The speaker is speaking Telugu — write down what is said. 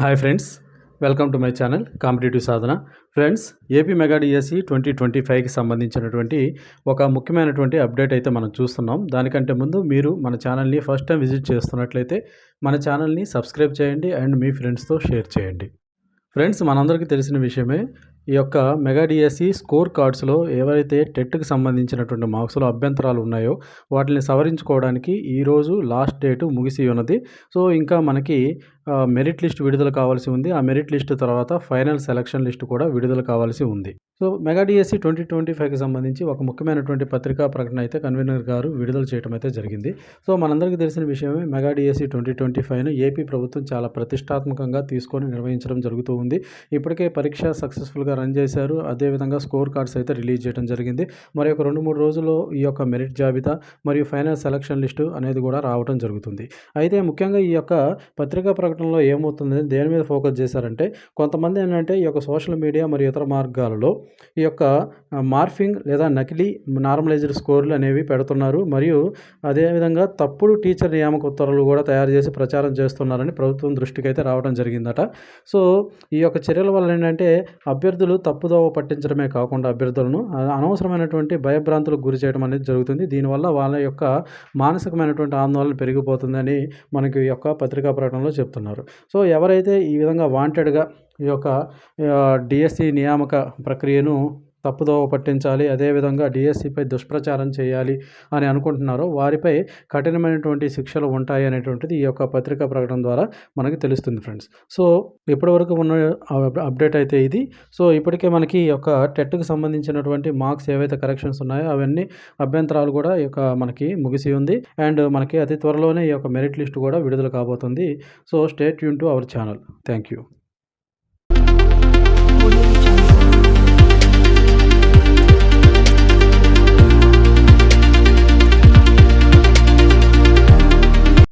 Hi friends, welcome to my channel competitive Sadhana. Friends, AP mega DSC 2025కి సంబంధించినటువంటి ఒక ముఖ్యమైనటువంటి అప్డేట్ అయితే మనం చూస్తున్నాం. దానికంటే ముందు మీరు మన ఛానల్ని ఫస్ట్ టైం విజిట్ చేస్తున్నట్లయితే మన ఛానల్ని సబ్స్క్రైబ్ చేయండి అండ్ మీ ఫ్రెండ్స్తో షేర్ చేయండి. ఫ్రెండ్స్, మనందరికీ తెలిసిన విషయమే, ఈ యొక్క మెగా డిఎస్సి స్కోర్ కార్డ్స్లో ఏవైతే టెట్కి సంబంధించినటువంటి మార్క్స్లో అభ్యంతరాలు ఉన్నాయో వాటిని సవరించుకోవడానికి ఈరోజు లాస్ట్ డేటు ముగిసి ఉన్నది. సో ఇంకా మనకి మెరిట్ లిస్ట్ విడుదల కావాల్సి ఉంది. ఆ మెరిట్ లిస్ట్ తర్వాత ఫైనల్ సెలక్షన్ లిస్ట్ కూడా విడుదల కావాల్సి ఉంది. సో మెగా డిఎస్సి 2025కి సంబంధించి ఒక ముఖ్యమైనటువంటి పత్రికా ప్రకటన అయితే కన్వీనర్ గారు విడుదల చేయడం అయితే జరిగింది. సో మనందరికీ తెలిసిన విషయమే, మెగా డిఎస్సి 2025ను ఏపీ ప్రభుత్వం చాలా ప్రతిష్టాత్మకంగా తీసుకొని నిర్వహించడం జరుగుతూ ఉంది. ఇప్పటికే పరీక్ష సక్సెస్ఫుల్గా రన్ చేశారు. అదేవిధంగా స్కోర్ కార్డ్స్ అయితే రిలీజ్ చేయడం జరిగింది. మరి ఒక 2-3 రోజుల్లో ఈ యొక్క మెరిట్ జాబితా మరియు ఫైనల్ సెలక్షన్ లిస్టు అనేది కూడా రావడం జరుగుతుంది. అయితే ముఖ్యంగా ఈ యొక్క పత్రికా ప్రకటనలో ఏమవుతుంది, దేని మీద ఫోకస్ చేశారంటే, కొంతమంది ఏంటంటే ఈ యొక్క సోషల్ మీడియా మరియు ఇతర మార్గాలలో ఈ యొక్క మార్ఫింగ్ లేదా నకిలీ నార్మలైజ్డ్ స్కోర్లు అనేవి పెడుతున్నారు. మరియు అదేవిధంగా తప్పుడు టీచర్ నియామక ఉత్తర్వులు కూడా తయారు చేసి ప్రచారం చేస్తున్నారని ప్రభుత్వం దృష్టికి అయితే రావడం జరిగిందట. సో ఈ యొక్క చర్యల వల్ల ఏంటంటే అభ్యర్థులు తప్పుదోవ పట్టించడమే కాకుండా అభ్యర్థులను అనవసరమైనటువంటి భయభ్రాంతులకు గురి చేయడం అనేది జరుగుతుంది. దీనివల్ల వాళ్ళ యొక్క మానసికమైనటువంటి ఆందోళన పెరిగిపోతుందని మనకి ఈ యొక్క పత్రికా ప్రకటనలో చెప్తున్నారు. సో ఎవరైతే ఈ విధంగా వాంటెడ్గా ఈ యొక్క డిఎస్సి నియామక ప్రక్రియను తప్పుదోవ పట్టించాలి, అదేవిధంగా డిఎస్సిపై దుష్ప్రచారం చేయాలి అని అనుకుంటున్నారో వారిపై కఠినమైనటువంటి శిక్షలు ఉంటాయి అనేటువంటిది ఈ యొక్క పత్రికా ప్రకటన ద్వారా మనకి తెలుస్తుంది ఫ్రెండ్స్. సో ఇప్పటివరకు ఉన్న అప్డేట్ అయితే ఇది. సో ఇప్పటికే మనకి ఈ యొక్క టెట్కి సంబంధించినటువంటి మార్క్స్ ఏవైతే కరెక్షన్స్ ఉన్నాయో అవన్నీ అభ్యంతరాలు కూడా ఈ యొక్క మనకి ముగిసి ఉంది. అండ్ మనకి అతి త్వరలోనే ఈ యొక్క మెరిట్ లిస్ట్ కూడా విడుదల కాబోతుంది. So stay tune to our channel. Thank you.